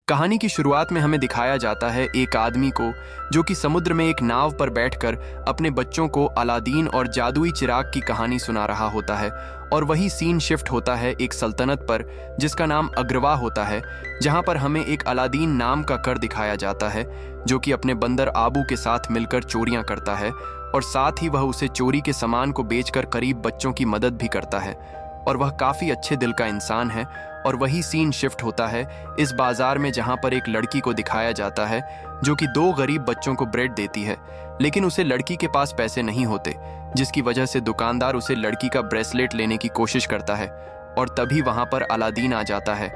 कहानी की शुरुआत में हमें दिखाया जाता है एक आदमी को जो कि समुद्र में एक नाव पर बैठकर अपने बच्चों को अलादीन और जादुई चिराग की कहानी सुना रहा होता है। और वही सीन शिफ्ट होता है एक सल्तनत पर जिसका नाम अग्रवा होता है, जहां पर हमें एक अलादीन नाम का कर दिखाया जाता है जो कि अपने बंदर आबू के साथ मिलकर चोरियां करता है और साथ ही वह उसे चोरी के सामान को बेचकर करीब बच्चों की मदद भी करता है और वह काफ़ी अच्छे दिल का इंसान है। और वही सीन शिफ्ट होता है इस बाजार में जहां पर एक लड़की को दिखाया जाता है जो कि 2 गरीब बच्चों को ब्रेड देती है, लेकिन उसे लड़की के पास पैसे नहीं होते, जिसकी वजह से दुकानदार उसे लड़की का ब्रेसलेट लेने की कोशिश करता है। और तभी वहां पर अलादीन आ जाता है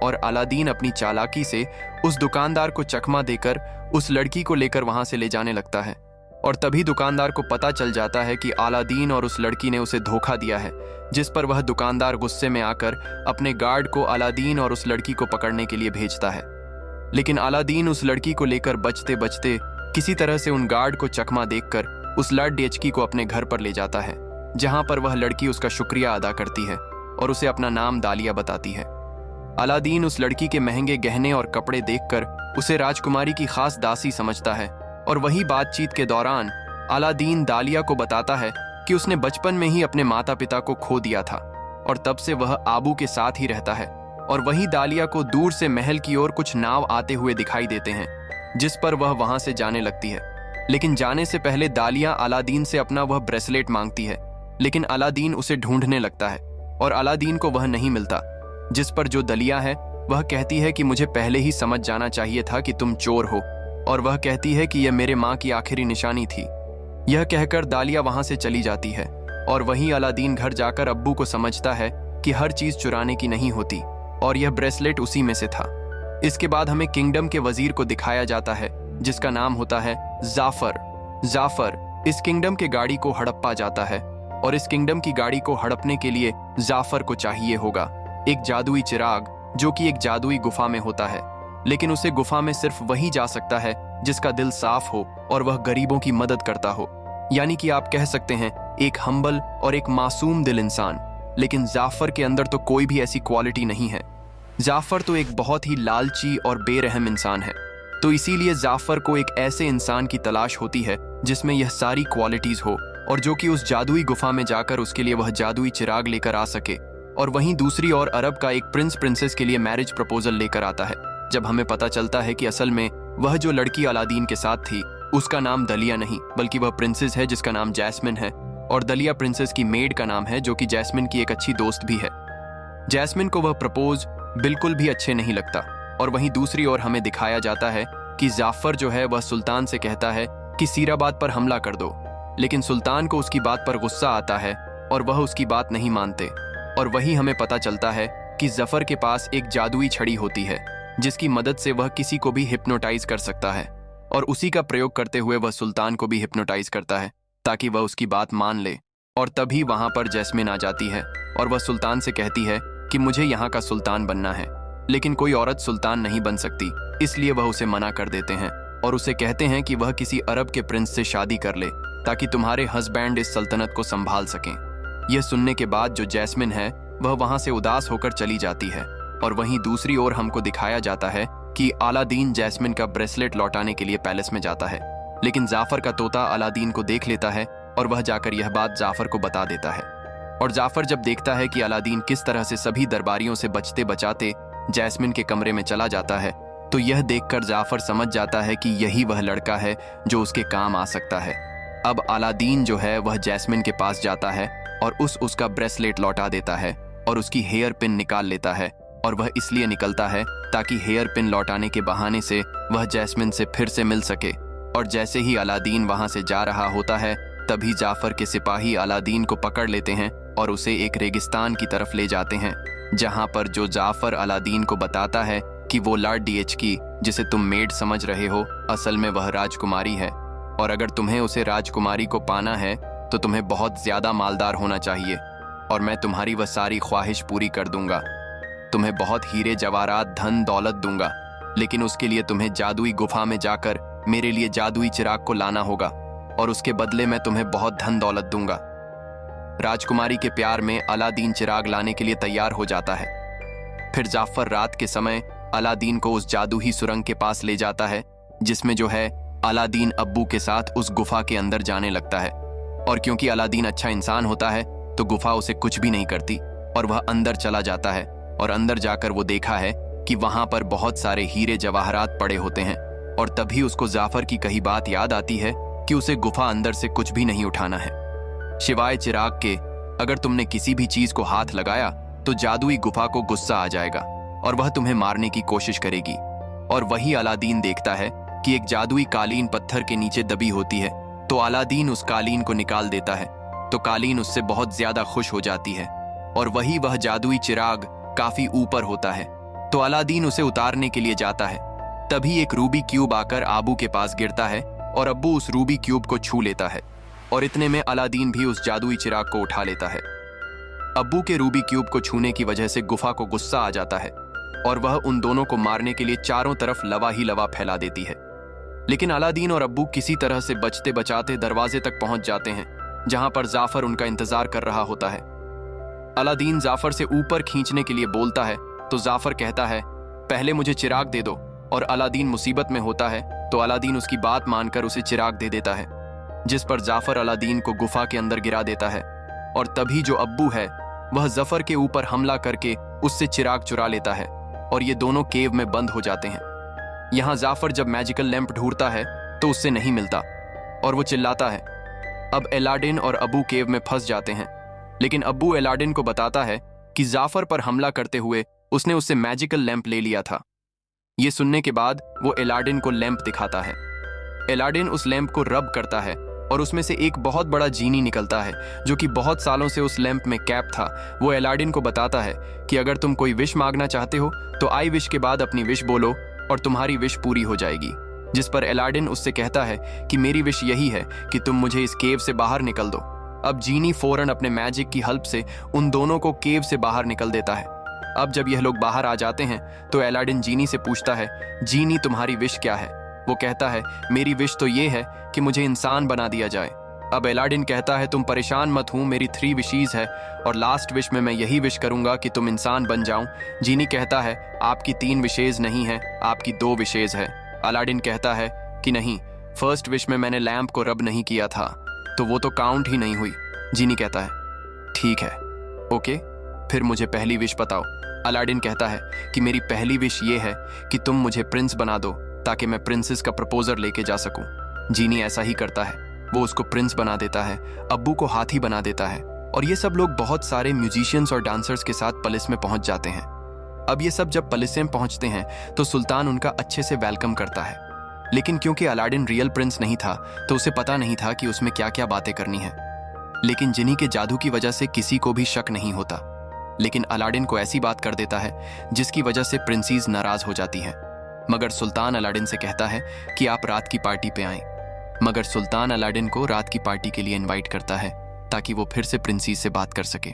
और अलादीन अपनी चालाकी से उस दुकानदार को चकमा देकर उस लड़की को लेकर वहां से ले जाने लगता है। और तभी दुकानदार को पता चल जाता है कि अलादीन और उस लड़की ने उसे धोखा दिया है, जिस पर वह दुकानदार गुस्से में आकर अपने गार्ड को अलादीन और उस लड़की को पकड़ने के लिए भेजता है। लेकिन अलादीन उस लड़की को लेकर बचते बचते किसी तरह से उन गार्ड को चकमा देखकर उस लॉर्ड डीएचकी को अपने घर पर ले जाता है, जहां पर वह लड़की उसका शुक्रिया अदा करती है और उसे अपना नाम दालिया बताती है। अलादीन उस लड़की के महंगे गहने और कपड़े देखकर उसे राजकुमारी की खास दासी समझता है और वही बातचीत के दौरान अलादीन दालिया को बताता है कि उसने बचपन में ही अपने माता पिता को खो दिया था और तब से वह आबू के साथ ही रहता है। और वही दालिया को दूर से महल की ओर कुछ नाव आते हुए दिखाई देते हैं, जिस पर वह वहां से जाने लगती है। लेकिन जाने से पहले दालिया अलादीन से अपना वह ब्रेसलेट मांगती है, लेकिन अलादीन उसे ढूंढने लगता है और अलादीन को वह नहीं मिलता, जिस पर जो दलिया है वह कहती है कि मुझे पहले ही समझ जाना चाहिए था कि तुम चोर हो। और वह कहती है कि यह मेरे माँ की आखिरी निशानी थी। यह कहकर दालिया वहां से चली जाती है और वहीं अलादीन घर जाकर अब्बू को समझता है कि हर चीज चुराने की नहीं होती और यह ब्रेसलेट उसी में से था। इसके बाद हमें किंगडम के वजीर को दिखाया जाता है जिसका नाम होता है जाफर। जाफर इस किंगडम के गाड़ी को हड़प्पा जाता है और इस किंगडम की गाड़ी को हड़पने के लिए जाफर को चाहिए होगा एक जादुई चिराग जो कि एक जादुई गुफा में होता है। लेकिन उसे गुफा में सिर्फ वही जा सकता है जिसका दिल साफ हो और वह गरीबों की मदद करता हो, यानी कि आप कह सकते हैं एक हम्बल और एक मासूम दिल इंसान। लेकिन जाफर के अंदर तो कोई भी ऐसी क्वालिटी नहीं है। जाफर तो एक बहुत ही लालची और बेरहम इंसान है, तो इसीलिए जाफर को एक ऐसे इंसान की तलाश होती है जिसमें यह सारी क्वालिटीज हो और जो कि उस जादुई गुफा में जाकर उसके लिए वह जादुई चिराग लेकर आ सके। और वहीं दूसरी ओर अरब का एक प्रिंस प्रिंसेस के लिए मैरिज प्रपोजल लेकर आता है, जब हमें पता चलता है कि असल में वह जो लड़की अलादीन के साथ थी उसका नाम दलिया नहीं बल्कि वह प्रिंसेस है जिसका नाम जैस्मिन है, और दलिया प्रिंसेस की मेड का नाम है जो कि जैस्मिन की एक अच्छी दोस्त भी है। जैस्मिन को वह प्रपोज बिल्कुल भी अच्छे नहीं लगता। और वहीं दूसरी ओर हमें दिखाया जाता है कि जाफर जो है वह सुल्तान से कहता है कि सीराबाद पर हमला कर दो, लेकिन सुल्तान को उसकी बात पर गुस्सा आता है और वह उसकी बात नहीं मानते। और वही हमें पता चलता है कि जफर के पास एक जादुई छड़ी होती है जिसकी मदद से वह किसी को भी हिप्नोटाइज कर सकता है, और उसी का प्रयोग करते हुए वह सुल्तान को भी हिप्नोटाइज करता है ताकि वह उसकी बात मान ले। और तभी वहां पर जैस्मिन आ जाती है और वह सुल्तान से कहती है कि मुझे यहाँ का सुल्तान बनना है, लेकिन कोई औरत सुल्तान नहीं बन सकती, इसलिए वह उसे मना कर देते हैं और उसे कहते हैं कि वह किसी अरब के प्रिंस से शादी कर ले ताकि तुम्हारे हस्बैंड इस सल्तनत को संभाल सकें। यह सुनने के बाद जो जैस्मिन है वह वहां से उदास होकर चली जाती है। और वहीं दूसरी ओर हमको दिखाया जाता है कि अलादीन जैस्मिन का ब्रेसलेट लौटाने के लिए पैलेस में जाता है, लेकिन जाफर का तोता अलादीन को देख लेता है और वह जाकर यह बात जाफर को बता देता है। और जाफर जब देखता है कि अलादीन किस तरह से सभी दरबारियों से बचते बचाते जैस्मिन के कमरे में चला जाता है, तो यह देखकर जाफर समझ जाता है कि यही वह लड़का है जो उसके काम आ सकता है। अब अलादीन जो है वह जैस्मिन के पास जाता है और उसका ब्रेसलेट लौटा देता है और उसकी हेयर पिन निकाल लेता है, और वह इसलिए निकलता है ताकि हेयर पिन लौटाने के बहाने से वह जैस्मिन से फिर से मिल सके। और जैसे ही अलादीन वहां से जा रहा होता है तभी जाफर के सिपाही अलादीन को पकड़ लेते हैं और उसे एक रेगिस्तान की तरफ ले जाते हैं, जहां पर जो जाफर अलादीन को बताता है कि वो लॉर्ड डीएचकी जिसे तुम मेड समझ रहे हो असल में वह राजकुमारी है, और अगर तुम्हें उसे राजकुमारी को पाना है तो तुम्हें बहुत ज्यादा मालदार होना चाहिए और मैं तुम्हारी वह सारी ख्वाहिश पूरी कर दूंगा। तुम्हें बहुत हीरे जवाहरात धन दौलत दूंगा, लेकिन उसके लिए तुम्हें जादुई गुफा में जाकर मेरे लिए जादुई चिराग को लाना होगा और उसके बदले मैं तुम्हें बहुत धन दौलत दूंगा। राजकुमारी के प्यार में अलादीन चिराग लाने के लिए तैयार हो जाता है। फिर जाफर रात के समय अलादीन को उस जादुई सुरंग के पास ले जाता है, जिसमें जो है अलादीन अब्बू के साथ उस गुफा के अंदर जाने लगता है। और क्योंकि अलादीन अच्छा इंसान होता है तो गुफा उसे कुछ भी नहीं करती और वह अंदर चला जाता है। और अंदर जाकर वो देखा है कि वहां पर बहुत सारे हीरे जवाहरात पड़े होते हैं। और तभी उसको जाफर की कही बात याद आती है कि उसे गुफा अंदर से कुछ भी नहीं उठाना है सिवाय चिराग के। अगर तुमने किसी भी चीज को हाथ लगाया तो जादुई गुफा को गुस्सा आ जाएगा और वह तुम्हें मारने की कोशिश करेगी। और वही अलादीन देखता है कि एक जादुई कालीन पत्थर के नीचे दबी होती है, तो अलादीन उस कालीन को निकाल देता है। तो कालीन उससे बहुत ज्यादा खुश हो जाती है और वही वह जादुई चिराग काफी ऊपर होता है। तो अलादीन उसे उतारने के लिए जाता है। तभी एक रूबी क्यूब आकर अब्बू के पास गिरता है और अब्बू उस रूबी क्यूब को छू लेता है और इतने में अलादीन भी उस जादुई चिराग को उठा लेता है। अब्बू के रूबी क्यूब को छूने की वजह से गुफा को गुस्सा आ जाता है और वह उन दोनों को मारने के लिए चारों तरफ लवा ही लवा फैला देती है। लेकिन अलादीन और अब्बू किसी तरह से बचते बचाते दरवाजे तक पहुंच जाते हैं, जहां पर जाफर उनका इंतजार कर रहा होता है। अलादीन जाफर से ऊपर खींचने के लिए बोलता है तो जाफर कहता है, पहले मुझे चिराग दे दो। और अलादीन मुसीबत में होता है तो अलादीन उसकी बात मानकर उसे चिराग दे देता है, जिस पर जाफर अलादीन को गुफा के अंदर गिरा देता है। और तभी जो अब्बू है वह जफर के ऊपर हमला करके उससे चिराग चुरा लेता है और ये दोनों केव में बंद हो जाते हैं। यहाँ जाफर जब मैजिकल लैंप ढूंढता है तो उससे नहीं मिलता और वो चिल्लाता है। अब अलादीन और अब्बू केव में फंस जाते हैं, लेकिन अब्बू अलादीन को बताता है कि जाफर पर हमला करते हुए उसने उससे मैजिकल लैंप ले लिया था। ये सुनने के बाद वो अलादीन को लैंप दिखाता है। अलादीन उस लैंप को रब करता है और उसमें से एक बहुत बड़ा जीनी निकलता है जो कि बहुत सालों से उस लैंप में कैप था। वो अलादीन को बताता है कि अगर तुम कोई विश मांगना चाहते हो तो आई विश के बाद अपनी विश बोलो और तुम्हारी विश पूरी हो जाएगी। जिस पर अलादीन उससे कहता है कि मेरी विश यही है कि तुम मुझे इस केव से बाहर निकल दो। अब जीनी फौरन अपने मैजिक की हेल्प से उन दोनों को केव से बाहर निकल देता है। अब जब यह लोग बाहर आ जाते हैं तो अलादीन जीनी से पूछता है, जीनी तुम्हारी विश क्या है? वो कहता है, मेरी विश तो ये है कि मुझे इंसान बना दिया जाए। अब अलादीन कहता है, तुम परेशान मत हूँ, मेरी 3 विशेज है और लास्ट विश में मैं यही विश करूंगा कि तुम इंसान बन जाऊं। जीनी कहता है, आपकी 3 विशेज नहीं है, आपकी 2 विशेज है। अलादीन कहता है कि नहीं, फर्स्ट विश में मैंने लैंप को रब नहीं किया था तो वो तो काउंट ही नहीं हुई। जीनी कहता है, ठीक है, ओके, फिर मुझे पहली विश बताओ। अलादीन कहता है कि मेरी पहली विश ये है कि तुम मुझे प्रिंस बना दो ताकि मैं प्रिंसेस का प्रपोजर लेके जा सकूं। जीनी ऐसा ही करता है, वो उसको प्रिंस बना देता है, अब्बू को हाथी बना देता है और ये सब लोग बहुत सारे म्यूजिशियंस और डांसर्स के साथ पैलेस में पहुंच जाते हैं। अब ये सब जब पैलेस में पहुंचते हैं तो सुल्तान उनका अच्छे से वेलकम करता है, लेकिन क्योंकि अलादीन रियल प्रिंस नहीं था तो उसे पता नहीं था कि उसमें क्या क्या बातें करनी है। लेकिन जिनी के जादू की वजह से किसी को भी शक नहीं होता, लेकिन अलादीन को ऐसी बात कर देता है जिसकी वजह से प्रिंसेस नाराज हो जाती है। मगर सुल्तान अलादीन से कहता है कि आप रात की पार्टी पे आएं। मगर सुल्तान अलादीन को रात की पार्टी के लिए इनवाइट करता है ताकि वो फिर से प्रिंसेस से बात कर सके।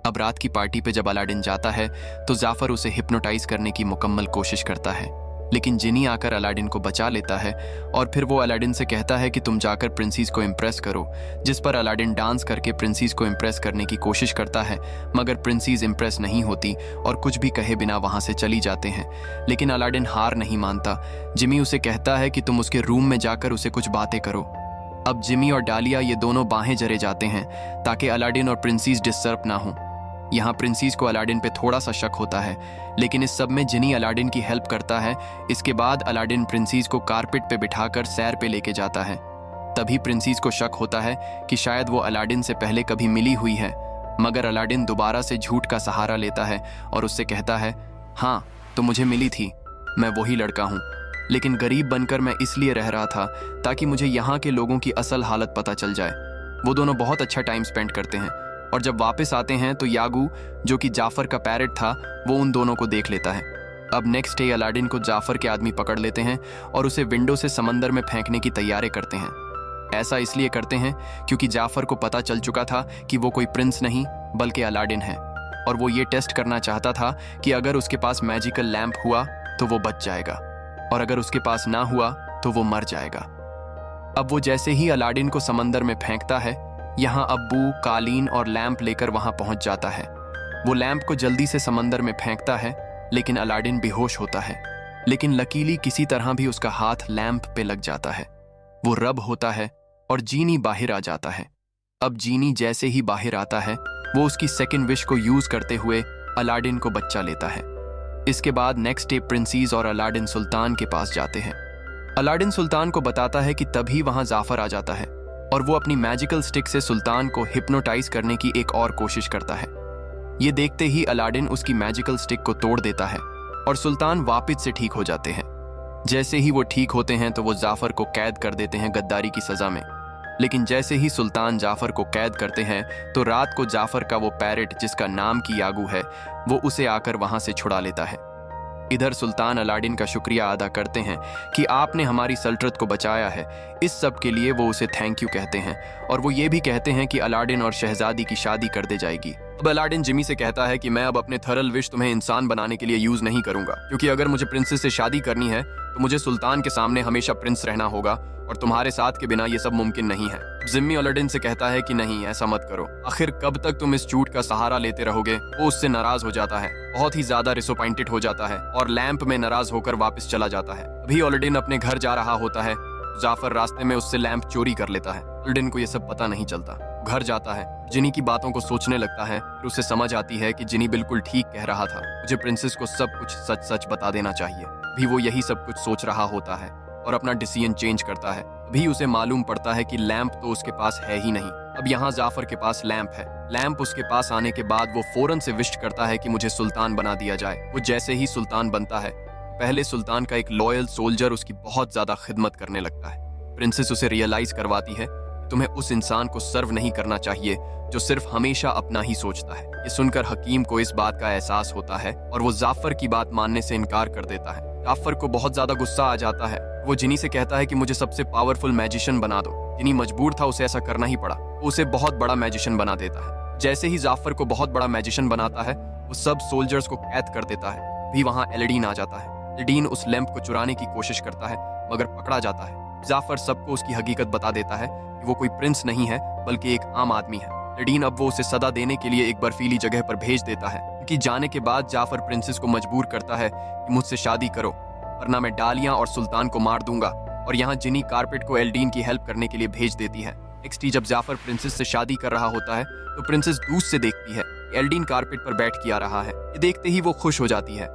अब रात की पार्टी पे जब अलादीन जाता है तो जाफर उसे हिप्नोटाइज करने की मुकम्मल कोशिश करता है, लेकिन जिनी आकर अलादीन को बचा लेता है और फिर वो अलादीन से कहता है कि तुम जाकर प्रिंसेस को इम्प्रेस करो। जिस पर अलादीन डांस करके प्रिंसेस को इम्प्रेस करने की कोशिश करता है, मगर प्रिंसेस इम्प्रेस नहीं होती और कुछ भी कहे बिना वहां से चली जाते हैं। लेकिन अलादीन हार नहीं मानता। जिमी उसे कहता है कि तुम उसके रूम में जाकर उसे कुछ बातें करो। अब जिमी और डालिया ये दोनों बाहें जरे जाते हैं ताकि अलादीन और प्रिंसेस डिस्टर्ब ना हो। यहाँ प्रिंसेस को अलादीन पे थोड़ा सा शक होता है, लेकिन इस सब में जिनी अलादीन की हेल्प करता है। इसके बाद अलादीन प्रिंसेस को कारपेट पे बिठाकर सैर पे लेके जाता है। तभी प्रिंसेस को शक होता है कि शायद वो अलादीन से पहले कभी मिली हुई है, मगर अलादीन दोबारा से झूठ का सहारा लेता है और उससे कहता है, हाँ तो मुझे मिली थी, मैं वही लड़का हूँ, लेकिन गरीब बनकर मैं इसलिए रह रहा था ताकि मुझे यहाँ के लोगों की असल हालत पता चल जाए। वो दोनों बहुत अच्छा टाइम स्पेंड करते हैं और जब वापस आते हैं तो यागू, जो कि जाफर का पैरेट था, वो उन दोनों को देख लेता है। अब नेक्स्ट डे अलादीन को जाफर के आदमी पकड़ लेते हैं और उसे विंडो से समंदर में फेंकने की तैयारी करते हैं। ऐसा इसलिए करते हैं क्योंकि जाफर को पता चल चुका था कि वो कोई प्रिंस नहीं बल्कि अलादीन है, और वो ये टेस्ट करना चाहता था कि अगर उसके पास मैजिकल लैंप हुआ तो वो बच जाएगा और अगर उसके पास ना हुआ तो वो मर जाएगा। अब वो जैसे ही अलादीन को समंदर में फेंकता है, यहाँ अब्बू कालीन और लैंप लेकर वहां पहुंच जाता है। वो लैंप को जल्दी से समंदर में फेंकता है, लेकिन अलादीन बेहोश होता है। लेकिन लकीली किसी तरह भी उसका हाथ लैंप पे लग जाता है। वो रब होता है और जीनी बाहर आ जाता है। अब जीनी जैसे ही बाहर आता है, वो उसकी सेकंड विश को यूज करते हुए अलादीन को बच्चा लेता है। इसके बाद नेक्स्ट डे प्रिंसेस और अलादीन सुल्तान के पास जाते हैं। अलादीन सुल्तान को बताता है कि तभी वहां जाफर आ जाता है और वो अपनी मैजिकल स्टिक से सुल्तान को हिप्नोटाइज करने की एक और कोशिश करता है। ये देखते ही अलादीन उसकी मैजिकल स्टिक को तोड़ देता है और सुल्तान वापस से ठीक हो जाते हैं। जैसे ही वो ठीक होते हैं तो वो जाफर को कैद कर देते हैं गद्दारी की सजा में। लेकिन जैसे ही सुल्तान जाफर को कैद करते हैं तो रात को जाफर का वो पैरेट जिसका नाम की यागू है, वो उसे आकर वहां से छुड़ा लेता है। इधर सुल्तान अलादीन का शुक्रिया अदा करते हैं कि आपने हमारी सल्तनत को बचाया है। इस सब के लिए वो उसे थैंक यू कहते हैं और वो ये भी कहते हैं कि अलादीन और शहजादी की शादी कर दे जाएगी। अब अलादीन जिमी से कहता है कि मैं अब अपने थरल विश तुम्हें इंसान बनाने के लिए यूज नहीं करूंगा, क्योंकि अगर मुझे प्रिंसेस से शादी करनी है तो मुझे सुल्तान के सामने हमेशा प्रिंस रहना होगा और तुम्हारे साथ के बिना ये सब मुमकिन नहीं है। जिम्मी अलादीन से कहता है कि नहीं, ऐसा मत करो, आखिर कब तक तुम इस झूठ का सहारा लेते रहोगे। वो उससे नाराज हो जाता है, बहुत ही ज्यादा डिसअपॉइंटेड हो जाता है और लैंप में नाराज होकर वापस चला जाता है। अभी अलादीन अपने घर जा रहा होता है, जाफर रास्ते में उससे लैंप चोरी कर लेता है। अलादीन को ये सब पता नहीं चलता। घर जाता है, जिनी की बातों को सोचने लगता है, फिर उसे समझ आती है कि जिनी बिल्कुल ठीक कह रहा था, मुझे प्रिंसेस को सब कुछ सच सच बता देना चाहिए। भी वो यही सब कुछ सोच रहा होता है और अपना डिसीजन चेंज करता है। अभी उसे मालूम पड़ता है कि लैंप तो उसके पास है ही नहीं। अब यहाँ जाफर के पास लैंप है। लैंप उसके पास आने के बाद वो फौरन से विश करता है कि मुझे सुल्तान बना दिया जाए। वो जैसे ही सुल्तान बनता है, पहले सुल्तान का एक लॉयल सोल्जर उसकी बहुत ज्यादा खिदमत करने लगता है। प्रिंसेस उसे रियलाइज करवाती है तुम्हें उस इंसान को सर्व नहीं करना चाहिए जो सिर्फ हमेशा अपना ही सोचता है। ये सुनकर हकीम को इस बात का एहसास होता है और वो जाफर की बात मानने से इनकार कर देता है। जाफर को बहुत ज्यादा गुस्सा आ जाता है। वो जिनी से कहता है कि मुझे सबसे पावरफुल मैजिशियन बना दो। जिनी मजबूर था, उसे ऐसा करना ही पड़ा। वो उसे बहुत बड़ा मैजिशियन बना देता है। जैसे ही जाफर को बहुत बड़ा मैजिशियन बनाता है, वो सब सोल्जर्स को कैद कर देता है। भी वहाँ एलादीन आ जाता है। एलादीन उस लैंप को चुराने की कोशिश करता है मगर पकड़ा जाता है। जाफर सबको उसकी हकीकत बता देता है कि वो कोई प्रिंस नहीं है बल्कि एक आम आदमी है। एलादीन अब वो उसे सदा देने के लिए एक बर्फीली जगह पर भेज देता है। उनकी जाने के बाद जाफर प्रिंसेस को मजबूर करता है कि मुझसे शादी करो वरना मैं डालियां और सुल्तान को मार दूंगा। और यहाँ जिनी कारपेट को एलादीन की हेल्प करने के लिए भेज देती है। नेक्स्ट जब जाफर प्रिंसेस से शादी कर रहा होता है तो प्रिंसेस दूर से देखती है एलादीन कारपेट पर बैठ के आ रहा है। ये देखते ही वो खुश हो जाती है।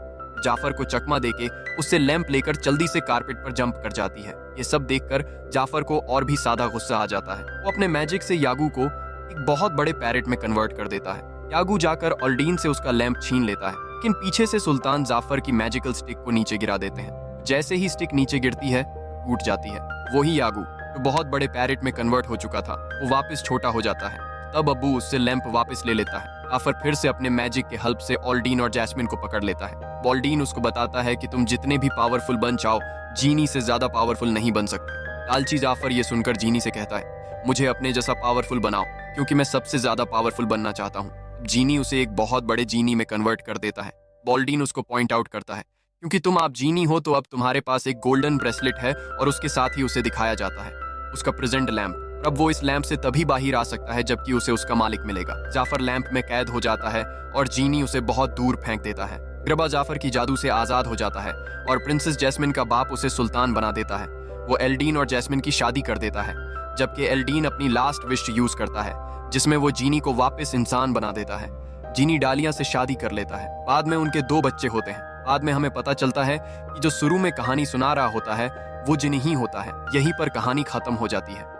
जाफर को चकमा देके उससे लैंप लेकर जल्दी से कारपेट पर जंप कर जाती है। ये सब देखकर जाफर को और भी ज्यादा गुस्सा आ जाता है। वो अपने मैजिक से यागू को एक बहुत बड़े पैरेट में कन्वर्ट कर देता है। यागू जाकर अलादीन से उसका लैंप छीन लेता है, लेकिन पीछे से सुल्तान जाफर की मैजिकल स्टिक को नीचे गिरा देते हैं। जैसे ही स्टिक नीचे गिरती है, टूट जाती है। वही यागू जो बहुत बड़े पैरेट में कन्वर्ट हो चुका था, वो वापस छोटा हो जाता है। तब अब्बू उससे लैंप वापस ले लेता है। जाफर फिर से अपने मैजिक के हेल्प से अलादीन और जैस्मिन को पकड़ लेता है। अलादीन उसको बताता है कि तुम जितने भी पावरफुल बन जाओ, जीनी से ज्यादा पावरफुल नहीं बन सकते। लालची जाफर ये सुनकर जीनी से कहता है मुझे अपने जैसा पावरफुल बनाओ, क्योंकि मैं सबसे ज्यादा पावरफुल बनना चाहता हूँ। जीनी उसे एक बहुत बड़े जीनी में कन्वर्ट कर देता है। अलादीन उसको पॉइंट आउट करता है क्योंकि तुम आप जीनी हो तो अब तुम्हारे पास एक गोल्डन ब्रेसलेट है और उसके साथ ही उसे दिखाया जाता है उसका प्रेजेंट लैंप। अब वो इस लैंप से तभी बाहर आ सकता है जबकि उसे उसका मालिक मिलेगा। जाफर लैंप में कैद हो जाता है और जीनी उसे बहुत दूर फेंक देता है। अक़रबा जाफर की जादू से आजाद हो जाता है और प्रिंसेस जैस्मिन का बाप उसे सुल्तान बना देता है। वो एलादीन और जैस्मिन की शादी कर देता है, जबकि एलादीन अपनी लास्ट विश यूज करता है जिसमें वो जीनी को वापस इंसान बना देता है। जीनी डालिया से शादी कर लेता है। बाद में उनके 2 बच्चे होते हैं। बाद में हमें पता चलता है कि जो शुरू में कहानी सुना रहा होता है वो जिनी ही होता है। यहीं पर कहानी खत्म हो जाती है।